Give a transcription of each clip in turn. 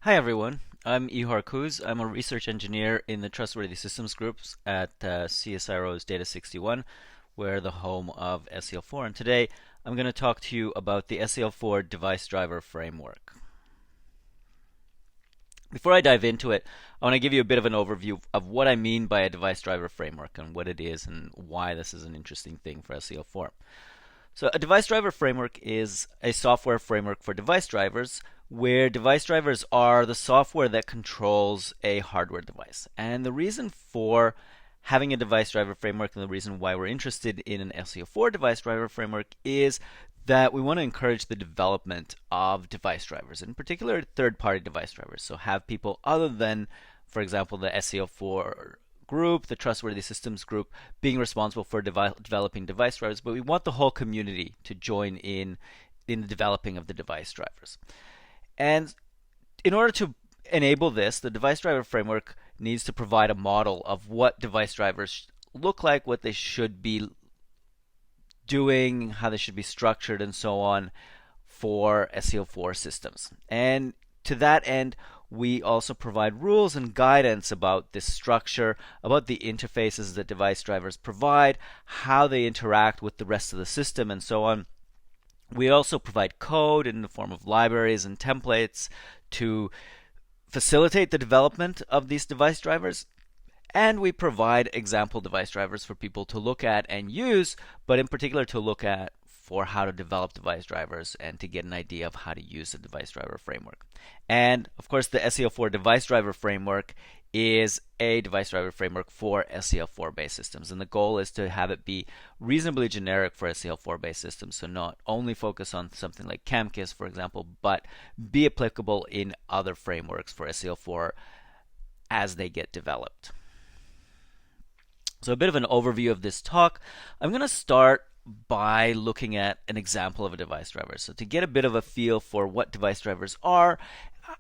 Hi everyone, I'm Ihar Kuz. I'm a research engineer in the Trustworthy Systems groups at CSIRO's Data 61. We're the home of seL4, and today I'm going to talk to you about the seL4 device driver framework. Before I dive into it, I want to give you a bit of an overview of what I mean by a device driver framework and what it is and why this is an interesting thing for seL4. So a device driver framework is a software framework for device drivers where device drivers are the software that controls a hardware device. And the reason for having a device driver framework and the reason why we're interested in an seL4 device driver framework is that we want to encourage the development of device drivers, in particular third-party device drivers. So have people other than, for example, the seL4 group, the Trustworthy Systems group, being responsible for developing device drivers, but we want the whole community to join in the developing of the device drivers. And in order to enable this, the device driver framework needs to provide a model of what device drivers look like, what they should be doing, how they should be structured, and so on for seL4 systems. And to that end, we also provide rules and guidance about this structure, about the interfaces that device drivers provide, how they interact with the rest of the system, and so on. We also provide code in the form of libraries and templates to facilitate the development of these device drivers. And we provide example device drivers for people to look at and use, but in particular to look at for how to develop device drivers and to get an idea of how to use the device driver framework. And of course, the seL4 device driver framework is a device driver framework for seL4 based systems. And the goal is to have it be reasonably generic for seL4 based systems. So not only focus on something like CAMKIS, for example, but be applicable in other frameworks for seL4 as they get developed. So a bit of an overview of this talk. I'm going to start by looking at an example of a device driver. So to get a bit of a feel for what device drivers are,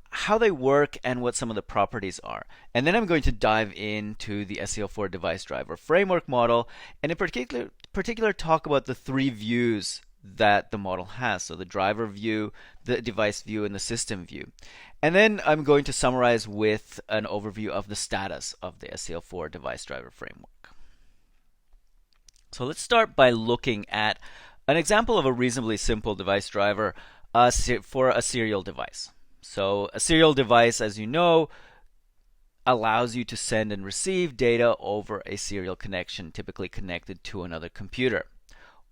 how they work, and what some of the properties are. And then I'm going to dive into the seL4 device driver framework model, and in particular talk about the three views that the model has. So the driver view, the device view, and the system view. And then I'm going to summarize with an overview of the status of the seL4 device driver framework. So let's start by looking at an example of a reasonably simple device driver for a serial device. So a serial device, as you know, allows you to send and receive data over a serial connection, typically connected to another computer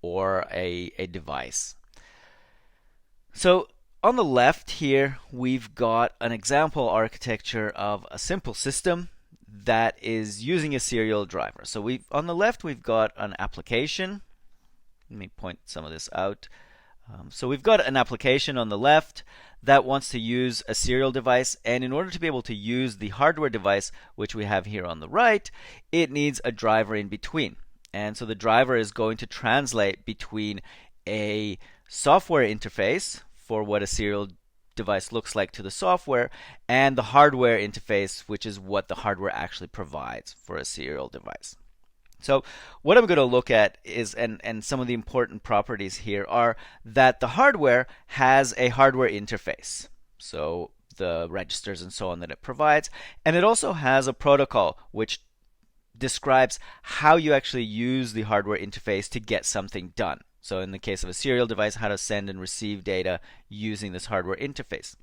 or a device. So on the left here, we've got an example architecture of a simple system that is using a serial driver. So on the left, we've got an application. Let me point some of this out. So we've got an application on the left that wants to use a serial device, and in order to be able to use the hardware device, which we have here on the right, it needs a driver in between. And so the driver is going to translate between a software interface for what a serial device looks like to the software and the hardware interface, which is what the hardware actually provides for a serial device. So what I'm going to look at is, and some of the important properties here are that the hardware has a hardware interface, so the registers and so on that it provides, and it also has a protocol which describes how you actually use the hardware interface to get something done. So in the case of a serial device, how to send and receive data using this hardware interface.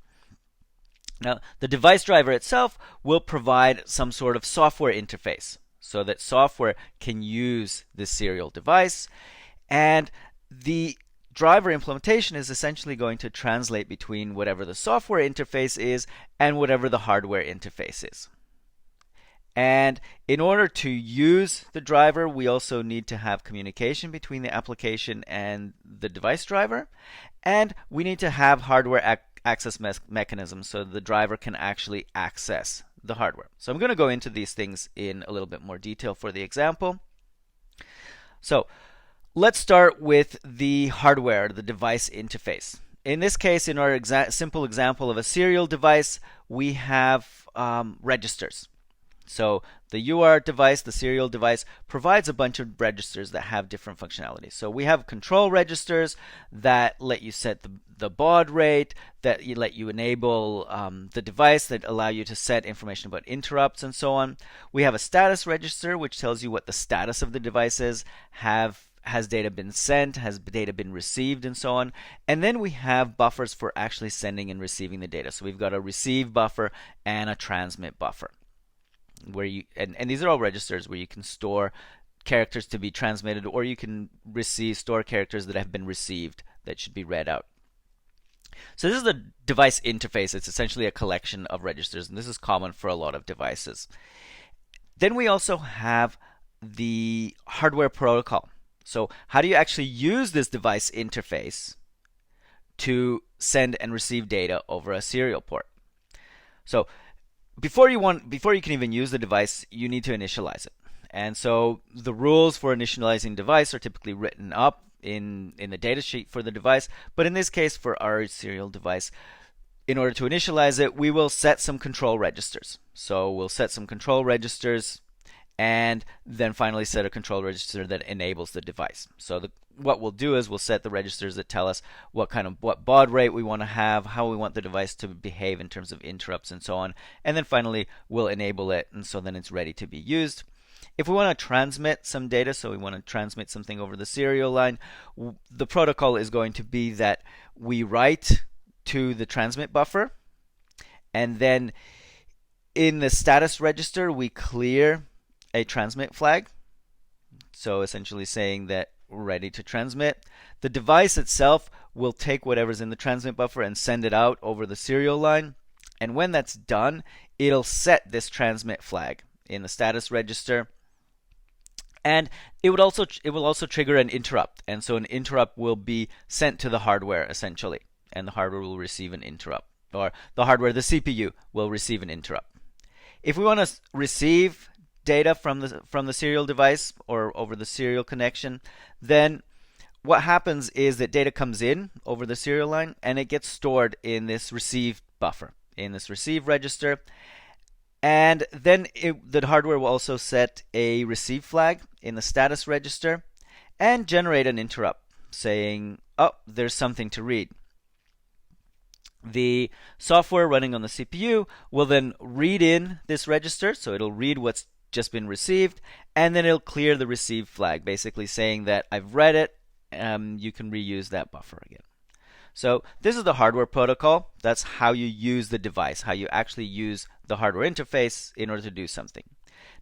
Now, the device driver itself will provide some sort of software interface so that software can use this serial device, and the driver implementation is essentially going to translate between whatever the software interface is and whatever the hardware interface is. And in order to use the driver, we also need to have communication between the application and the device driver, and we need to have hardware access mechanisms so the driver can actually access the hardware. So I'm going to go into these things in a little bit more detail for the example. So let's start with the hardware, the device interface. In this case, in our simple example of a serial device, we have registers. So the UART device, the serial device, provides a bunch of registers that have different functionalities. So we have control registers that let you set the baud rate, that let you enable the device, that allow you to set information about interrupts and so on. We have a status register, which tells you what the status of the device is, has data been sent, has data been received, and so on. And then we have buffers for actually sending and receiving the data. So we've got a receive buffer and a transmit buffer, where you and these are all registers where you can store characters to be transmitted, or you can store characters that have been received that should be read out. So this is the device interface. It's essentially a collection of registers, and this is common for a lot of devices. Then we also have the hardware protocol. So how do you actually use this device interface to send and receive data over a serial port? So before you can even use the device, you need to initialize it. And so the rules for initializing device are typically written up in the data sheet for the device. But in this case, for our serial device, in order to initialize it, we will set some control registers. So we'll set some control registers and then finally set a control register that enables the device. So what we'll do is we'll set the registers that tell us what baud rate we want to have, how we want the device to behave in terms of interrupts and so on. And then finally we'll enable it, and so then it's ready to be used. If we want to transmit some data, so we want to transmit something over the serial line, the protocol is going to be that we write to the transmit buffer, and then in the status register we clear a transmit flag, so essentially saying that we're ready to transmit. The device itself will take whatever's in the transmit buffer and send it out over the serial line, and when that's done, it'll set this transmit flag in the status register, and it will also trigger an interrupt, and so an interrupt will be sent to the hardware essentially, and the hardware will receive an interrupt, or the CPU will receive an interrupt. If we want to receive data from the serial device or over the serial connection, then what happens is that data comes in over the serial line and it gets stored in this receive buffer, in this receive register, and then the hardware will also set a receive flag in the status register and generate an interrupt saying, oh, there's something to read. The software running on the CPU will then read in this register, so it'll read what's just been received, and then it'll clear the receive flag, basically saying that I've read it, you can reuse that buffer again. So this is the hardware protocol. That's how you use the device, how you actually use the hardware interface in order to do something.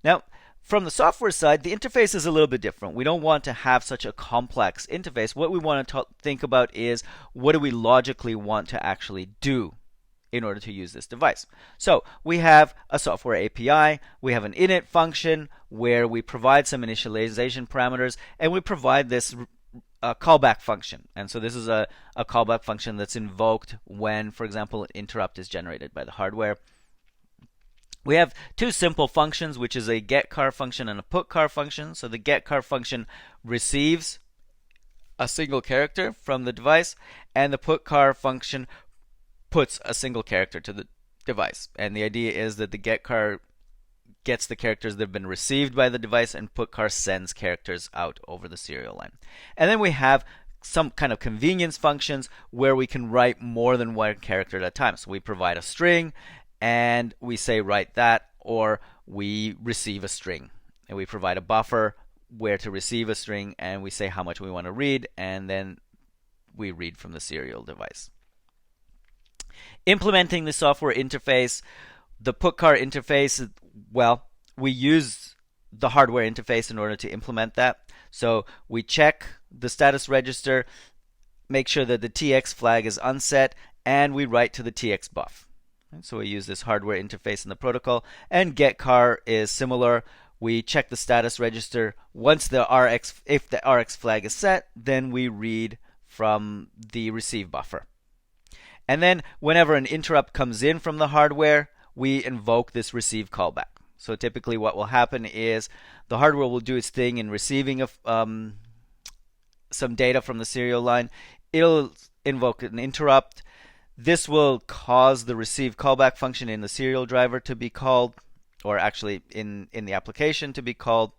Now, from the software side, the interface is a little bit different. We don't want to have such a complex interface. What we want to think about is, what do we logically want to actually do in order to use this device? So we have a software API, we have an init function where we provide some initialization parameters, and we provide this callback function. And so this is a callback function that's invoked when, for example, an interrupt is generated by the hardware. We have two simple functions, which is a getChar function and a putChar function. So the getChar function receives a single character from the device, and the putChar function puts a single character to the device. And the idea is that the getChar gets the characters that have been received by the device, and putChar sends characters out over the serial line. And then we have some kind of convenience functions where we can write more than one character at a time. So we provide a string and we say write that, or we receive a string, and we provide a buffer where to receive a string, and we say how much we want to read, and then we read from the serial device. Implementing the software interface, the putChar interface, well, we use the hardware interface in order to implement that. So we check the status register, make sure that the TX flag is unset, and we write to the TX buff. And so we use this hardware interface in the protocol, and getChar is similar. We check the status register. Once if the RX flag is set, then we read from the receive buffer. And then whenever an interrupt comes in from the hardware, we invoke this receive callback. So typically what will happen is the hardware will do its thing in receiving some data from the serial line. It'll invoke an interrupt. This will cause the receive callback function in the serial driver to be called, or actually in the application to be called,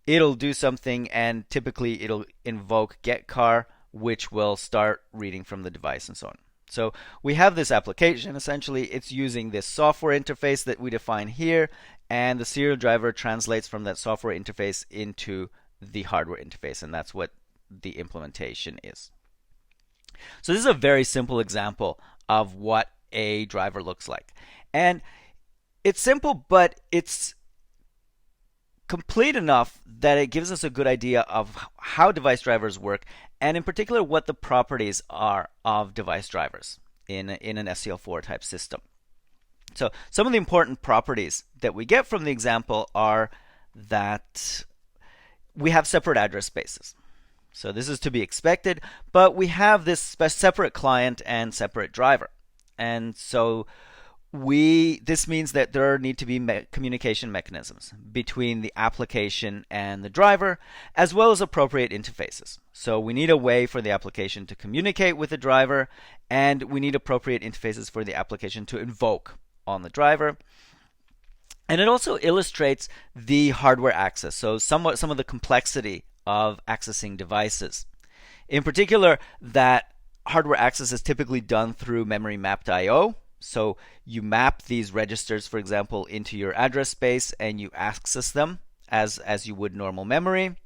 it'll do something, and typically it'll invoke getCar, which will start reading from the device and so on. So we have this application. Essentially, it's using this software interface that we define here, and the serial driver translates from that software interface into the hardware interface, and that's what the implementation is. So this is a very simple example of what a driver looks like. And it's simple, but it's complete enough that it gives us a good idea of how device drivers work, and in particular what the properties are of device drivers in an seL4 type system. So some of the important properties that we get from the example are that we have separate address spaces. So this is to be expected, but we have this separate client and separate driver. And so this means that there need to be communication mechanisms between the application and the driver, as well as appropriate interfaces. So we need a way for the application to communicate with the driver, and we need appropriate interfaces for the application to invoke on the driver. And it also illustrates the hardware access, so some of the complexity of accessing devices. In particular, that hardware access is typically done through memory mapped I/O. So you map these registers, for example, into your address space, and you access them as you would normal memory.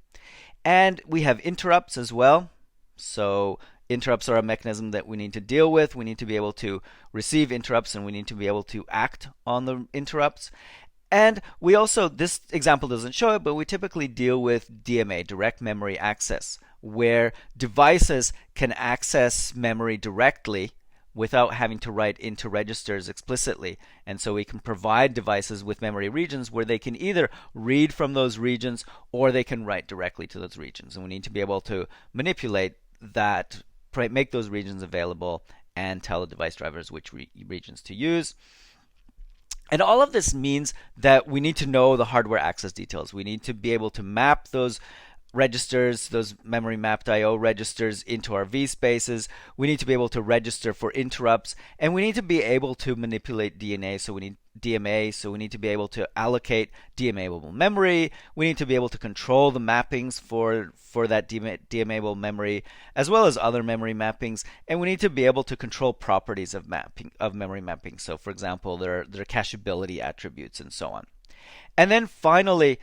And we have interrupts as well. So interrupts are a mechanism that we need to deal with. We need to be able to receive interrupts, and we need to be able to act on the interrupts. And we also, this example doesn't show it, but we typically deal with DMA, direct memory access, where devices can access memory directly without having to write into registers explicitly. And so we can provide devices with memory regions where they can either read from those regions or they can write directly to those regions. And we need to be able to manipulate that, make those regions available, and tell the device drivers which regions to use. And all of this means that we need to know the hardware access details. We need to be able to map those registers, those memory mapped I/O registers, into our V spaces. We need to be able to register for interrupts, and we need to be able to manipulate DMA. So we need to be able to allocate DMA-able memory. We need to be able to control the mappings for that DMA-able memory, as well as other memory mappings. And we need to be able to control properties of memory mapping. So, for example, their cacheability attributes and so on. And then finally,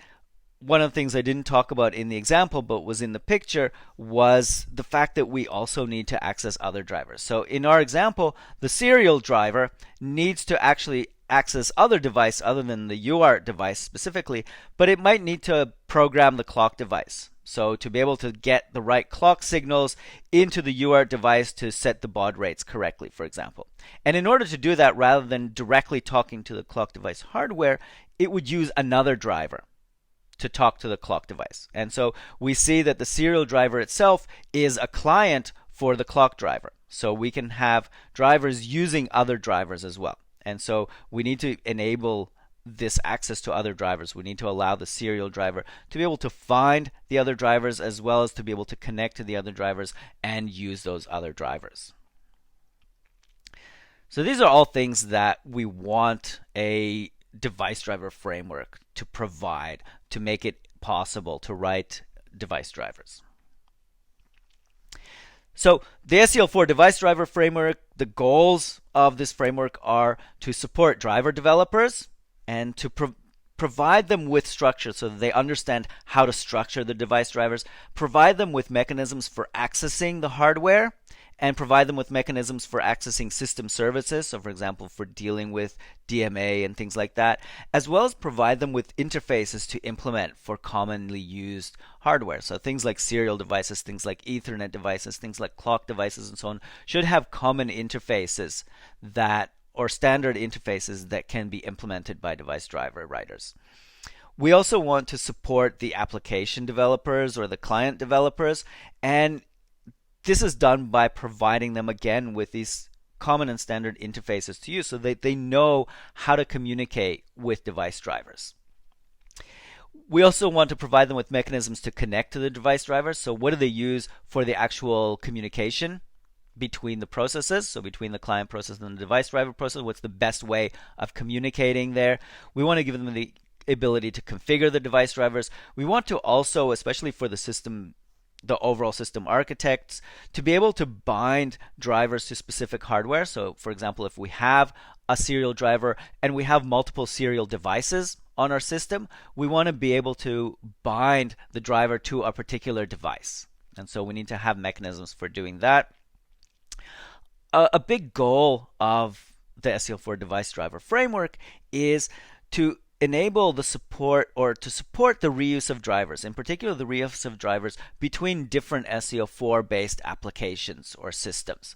one of the things I didn't talk about in the example but was in the picture was the fact that we also need to access other drivers. So in our example, the serial driver needs to actually access other device other than the UART device specifically, but it might need to program the clock device. So to be able to get the right clock signals into the UART device to set the baud rates correctly, for example. And in order to do that, rather than directly talking to the clock device hardware, it would use another driver to talk to the clock device. And so we see that the serial driver itself is a client for the clock driver. So we can have drivers using other drivers as well. And so we need to enable this access to other drivers. We need to allow the serial driver to be able to find the other drivers, as well as to be able to connect to the other drivers and use those other drivers. So these are all things that we want a device driver framework to provide to make it possible to write device drivers. So the seL4 device driver framework, the goals of this framework are to support driver developers and to provide them with structure so that they understand how to structure the device drivers, provide them with mechanisms for accessing the hardware, and provide them with mechanisms for accessing system services, so for example, for dealing with DMA and things like that, as well as provide them with interfaces to implement for commonly used hardware. So things like serial devices, things like Ethernet devices, things like clock devices, and so on, should have common interfaces or standard interfaces that can be implemented by device driver writers. We also want to support the application developers or the client developers, and this is done by providing them again with these common and standard interfaces to use so that they know how to communicate with device drivers. We also want to provide them with mechanisms to connect to the device drivers. So what do they use for the actual communication between the processes, so between the client process and the device driver process. What's the best way of communicating there? We want to give them the ability to configure the device drivers. We want to also, especially for the system, the overall system architects, to be able to bind drivers to specific hardware. So for example, if we have a serial driver and we have multiple serial devices on our system, we want to be able to bind the driver to a particular device. And so we need to have mechanisms for doing that. A big goal of the seL4 device driver framework is to enable the support, or to support the reuse of drivers, in particular the reuse of drivers between different seL4 based applications or systems,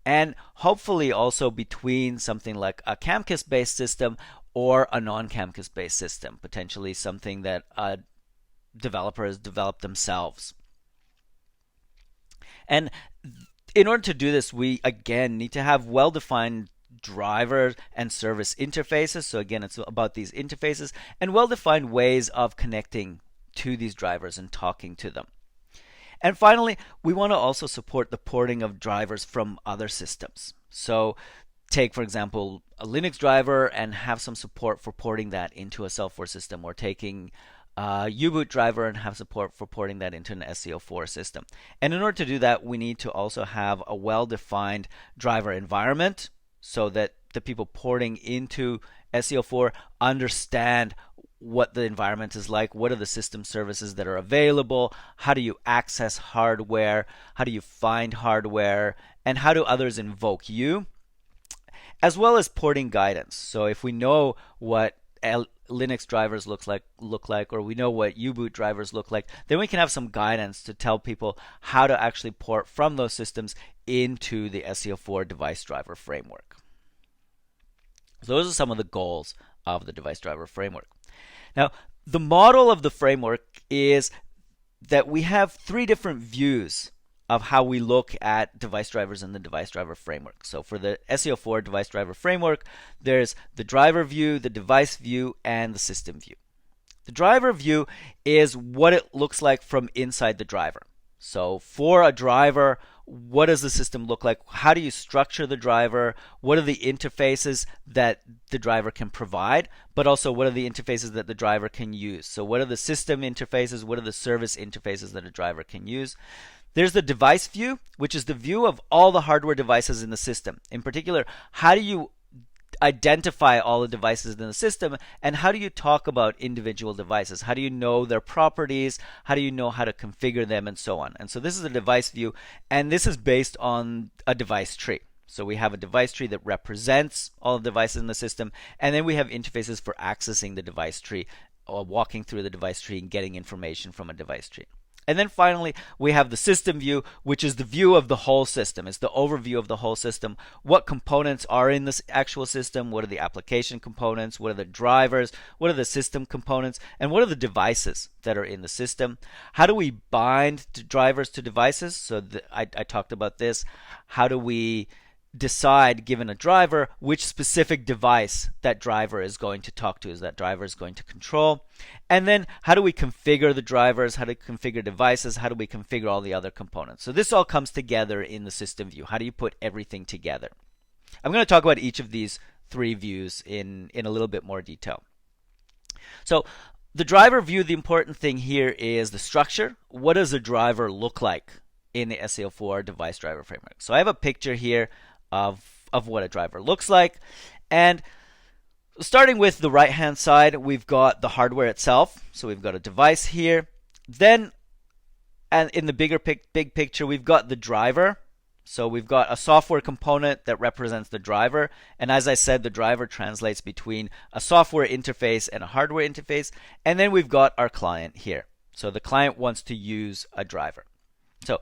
and hopefully also between something like a CAMKIS based system or a non-CAMKIS based system, potentially something that a developer has developed themselves. And in order to do this, we again need to have well-defined driver and service interfaces. So again, it's about these interfaces and well-defined ways of connecting to these drivers and talking to them. And finally, we want to also support the porting of drivers from other systems. So take, for example, a Linux driver and have some support for porting that into a seL4 system, or taking a U-boot driver and have support for porting that into an seL4 system. And in order to do that, we need to also have a well-defined driver environment, so that the people porting into seL4 understand what the environment is like, what are the system services that are available, how do you access hardware, how do you find hardware, and how do others invoke you, as well as porting guidance. So if we know what Linux drivers look like, or we know what U-boot drivers look like, then we can have some guidance to tell people how to actually port from those systems into the seL4 device driver framework. So those are some of the goals of the device driver framework. Now, the model of the framework is that we have three different views of how we look at device drivers in the device driver framework. So for the seL4 device driver framework, there's the driver view, the device view, and the system view. The driver view is what it looks like from inside the driver. So for a driver, what does the system look like? How do you structure the driver? What are the interfaces that the driver can provide? But also, what are the interfaces that the driver can use? So what are the system interfaces? What are the service interfaces that a driver can use? There's the device view, which is the view of all the hardware devices in the system. In particular, how do you identify all the devices in the system, and how do you talk about individual devices? How do you know their properties? How do you know how to configure them, and so on? And so this is a device view, and this is based on a device tree. So we have a device tree that represents all the devices in the system, and then we have interfaces for accessing the device tree, or walking through the device tree and getting information from a device tree. And then finally, we have the system view, which is the view of the whole system. It's the overview of the whole system. What components are in this actual system? What are the application components? What are the drivers? What are the system components? And what are the devices that are in the system? How do we bind drivers to devices? So I talked about this. How do we decide, given a driver, which specific device that driver is going to talk to, is that driver is going to control? And then how do we configure the drivers? How do we configure devices? How do we configure all the other components? So this all comes together in the system view. How do you put everything together? I'm going to talk about each of these three views in a little bit more detail. So the driver view, the important thing here is the structure. What does a driver look like in the seL4 device driver framework? So I have a picture here of what a driver looks like. And starting with the right hand side, we've got the hardware itself. So we've got a device here. Then, and in the big picture, we've got the driver. So we've got a software component that represents the driver. And as I said, the driver translates between a software interface and a hardware interface. And then we've got our client here. So the client wants to use a driver. So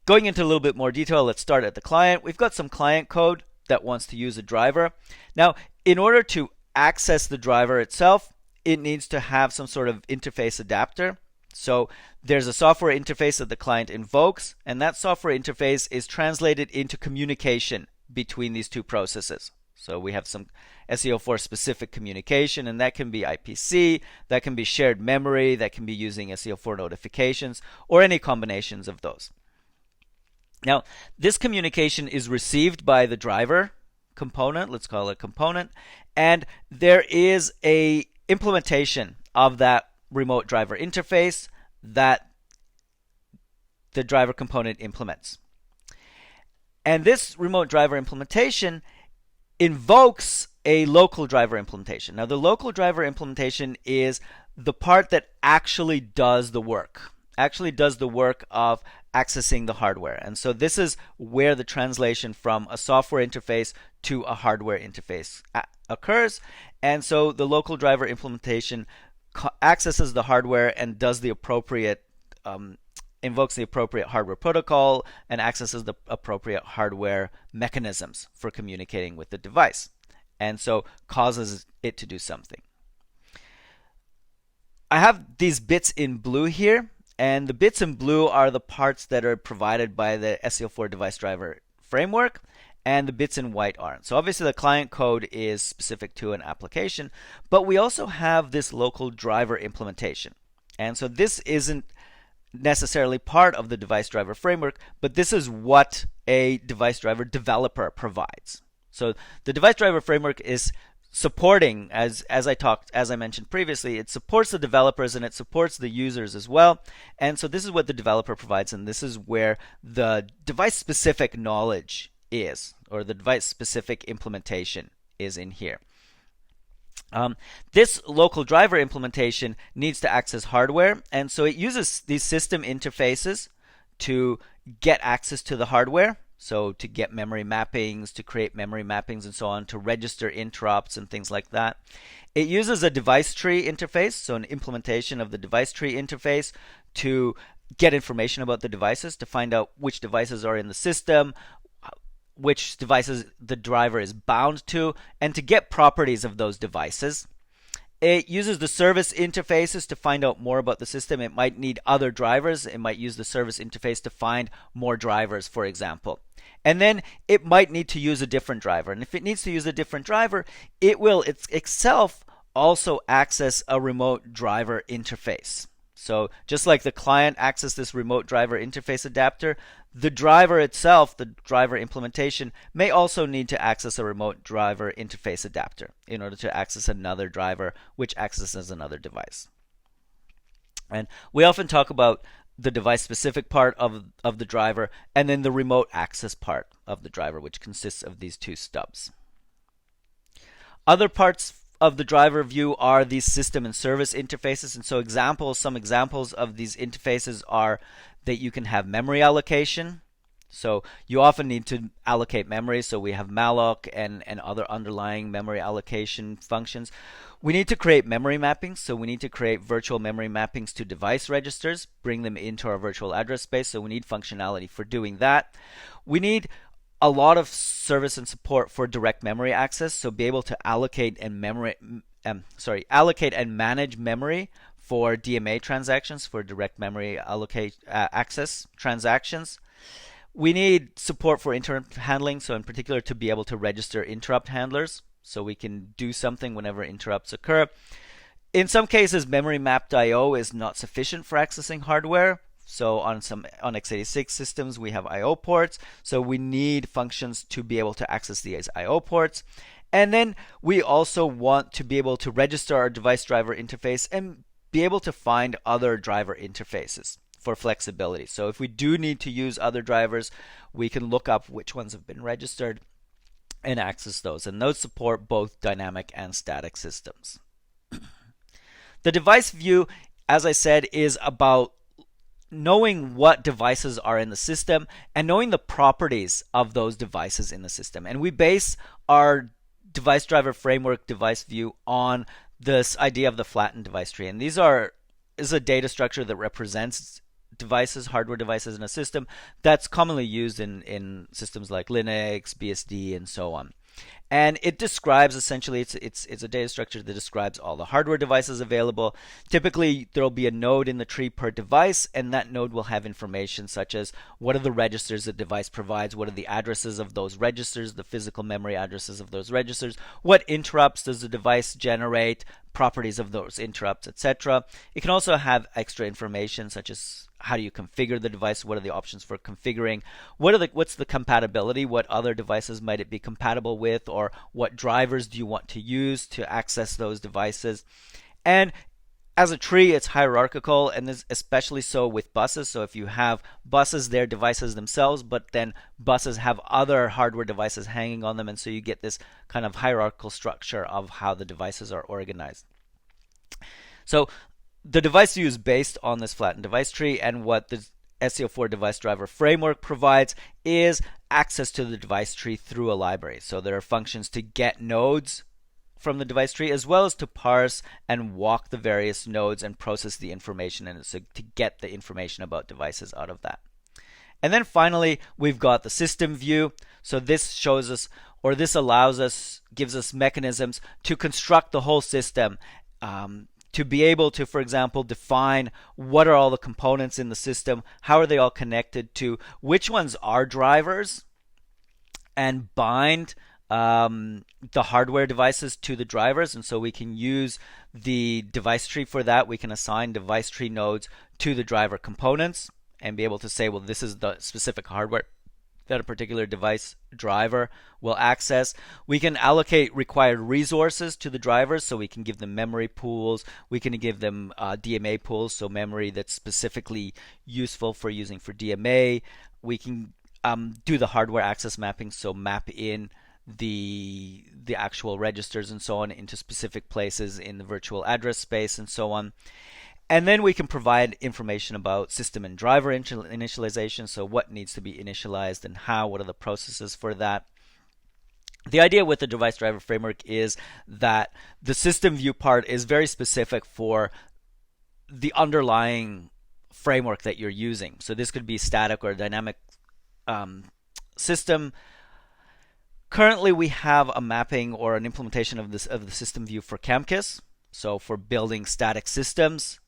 going into a little bit more detail, let's start at the client. We've got some client code that wants to use a driver. Now, in order to access the driver itself, it needs to have some sort of interface adapter. So there's a software interface that the client invokes, and that software interface is translated into communication between these two processes. So we have some seL4 specific communication, and that can be IPC, that can be shared memory, that can be using seL4 notifications, or any combinations of those. Now, this communication is received by the driver component, let's call it component, and there is a implementation of that remote driver interface that the driver component implements. And this remote driver implementation invokes a local driver implementation. Now, the local driver implementation is the part that actually does the work of accessing the hardware. And so this is where the translation from a software interface to a hardware interface occurs. And so the local driver implementation accesses the hardware and does the appropriate invokes the appropriate hardware protocol and accesses the appropriate hardware mechanisms for communicating with the device, and so causes it to do something. I have these bits in blue here, and the bits in blue are the parts that are provided by the seL4 device driver framework, and the bits in white aren't. So obviously the client code is specific to an application, but we also have this local driver implementation. And so this isn't necessarily part of the device driver framework, but this is what a device driver developer provides. So the device driver framework is supporting, as I mentioned previously, it supports the developers and it supports the users as well. And so this is what the developer provides, and this is where the device specific knowledge is, or the device specific implementation is in here. This local driver implementation needs to access hardware, and so it uses these system interfaces to get access to the hardware. So to get memory mappings, to create memory mappings and so on, to register interrupts and things like that. It uses a device tree interface, so an implementation of the device tree interface to get information about the devices, to find out which devices are in the system, which devices the driver is bound to, and to get properties of those devices. It uses the service interfaces to find out more about the system. It might need other drivers. It might use the service interface to find more drivers, for example. And then it might need to use a different driver. And if it needs to use a different driver, it will itself also access a remote driver interface. So just like the client accesses this remote driver interface adapter, the driver itself, the driver implementation, may also need to access a remote driver interface adapter in order to access another driver which accesses another device. And we often talk about the device specific part of the driver and then the remote access part of the driver, which consists of these two stubs. Other parts of the driver view are these system and service interfaces. And so some examples of these interfaces are that you can have memory allocation. So you often need to allocate memory. So we have malloc and other underlying memory allocation functions. We need to create memory mappings. So we need to create virtual memory mappings to device registers, bring them into our virtual address space. So we need functionality for doing that. We need a lot of service and support for direct memory access, so be able to allocate and manage memory for DMA transactions, for direct memory access transactions. We need support for interrupt handling, so in particular to be able to register interrupt handlers, so we can do something whenever interrupts occur. In some cases, memory mapped I/O is not sufficient for accessing hardware. So on x86 systems, we have I/O ports. So we need functions to be able to access these I/O ports. And then we also want to be able to register our device driver interface and be able to find other driver interfaces for flexibility. So if we do need to use other drivers, we can look up which ones have been registered and access those. And those support both dynamic and static systems. The device view, as I said, is about knowing what devices are in the system and knowing the properties of those devices in the system. And we base our device driver framework device view on this idea of the flattened device tree. And this is a data structure that represents devices, hardware devices in a system that's commonly used in systems like Linux, BSD, and so on. And it describes, essentially, it's a data structure that describes all the hardware devices available. Typically, there will be a node in the tree per device, and that node will have information such as what are the registers the device provides, what are the addresses of those registers, the physical memory addresses of those registers, what interrupts does the device generate, properties of those interrupts, etc. It can also have extra information such as how do you configure the device? What are the options for configuring? What's the compatibility? What other devices might it be compatible with? Or what drivers do you want to use to access those devices? And as a tree, it's hierarchical, and this especially so with buses. So if you have buses, they're devices themselves, but then buses have other hardware devices hanging on them, and so you get this kind of hierarchical structure of how the devices are organized. So the device view is based on this flattened device tree, and what the seL4 device driver framework provides is access to the device tree through a library. So there are functions to get nodes from the device tree, as well as to parse and walk the various nodes and process the information in it, so to get the information about devices out of that. And then finally, we've got the system view. So this shows us, or this allows us, gives us mechanisms to construct the whole system, to be able to, for example, define what are all the components in the system, how are they all connected to, which ones are drivers, and bind the hardware devices to the drivers. And so we can use the device tree for that. We can assign device tree nodes to the driver components and be able to say, well, this is the specific hardware that a particular device driver will access. We can allocate required resources to the drivers, so we can give them memory pools. We can give them DMA pools, so memory that's specifically useful for using for DMA. We can do the hardware access mapping, so map in the actual registers and so on into specific places in the virtual address space and so on. And then we can provide information about system and driver initialization, so what needs to be initialized and how, what are the processes for that. The idea with the device driver framework is that the system view part is very specific for the underlying framework that you're using. So this could be static or dynamic system. Currently, we have a mapping or an implementation of the system view for CAMKIS. So for building static systems,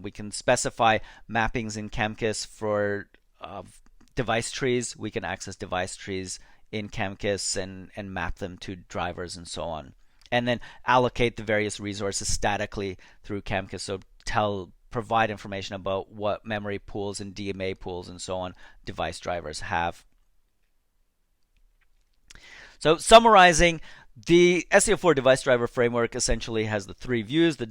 we can specify mappings in CAMKIS for device trees. We can access device trees in CAMKIS and map them to drivers and so on. And then allocate the various resources statically through CAMKIS. So provide information about what memory pools and DMA pools and so on device drivers have. So summarizing, the seL4 device driver framework essentially has the three views: the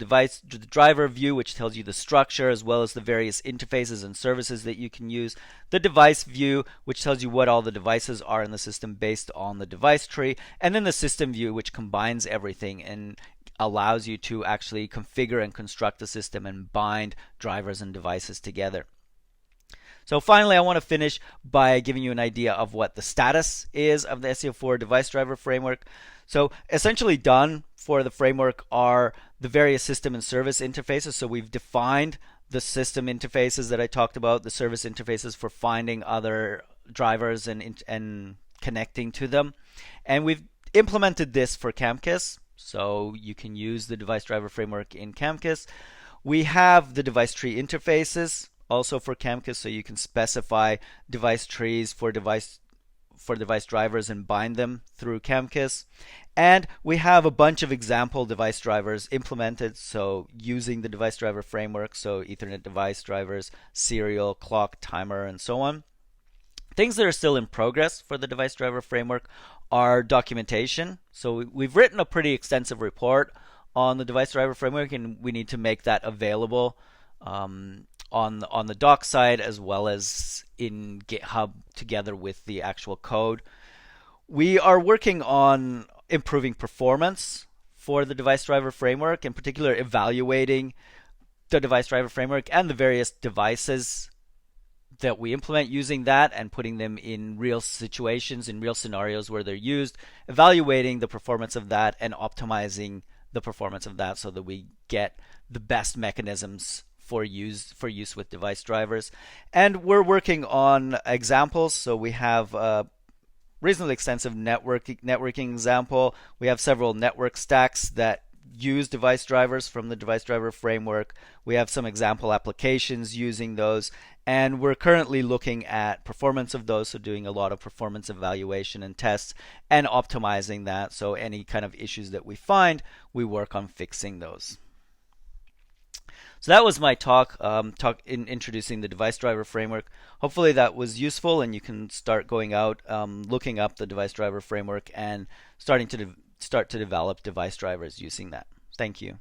driver view, which tells you the structure as well as the various interfaces and services that you can use; the device view, which tells you what all the devices are in the system based on the device tree; and then the system view, which combines everything and allows you to actually configure and construct the system and bind drivers and devices together. So finally, I want to finish by giving you an idea of what the status is of the seL4 device driver framework. So essentially done for the framework are the various system and service interfaces. So we've defined the system interfaces that I talked about, the service interfaces for finding other drivers and connecting to them. And we've implemented this for CAMKIS, so you can use the device driver framework in CAMKIS. We have the device tree interfaces also for CAMKIS, so you can specify device trees for device drivers and bind them through CAMKIS. And we have a bunch of example device drivers implemented, so using the device driver framework, so Ethernet device drivers, serial, clock, timer, and so on. Things that are still in progress for the device driver framework are documentation. So we've written a pretty extensive report on the device driver framework, and we need to make that available on the doc side as well as in GitHub together with the actual code. We are working on improving performance for the device driver framework, in particular evaluating the device driver framework and the various devices that we implement using that and putting them in real situations, in real scenarios where they're used, evaluating the performance of that and optimizing the performance of that so that we get the best mechanisms for use with device drivers. And we're working on examples. So we have a reasonably extensive networking example. We have several network stacks that use device drivers from the device driver framework. We have some example applications using those, and we're currently looking at performance of those, so doing a lot of performance evaluation and tests and optimizing that. So any kind of issues that we find, we work on fixing those. So that was my talk in introducing the device driver framework. Hopefully that was useful, and you can start going out, looking up the device driver framework, and start to develop device drivers using that. Thank you.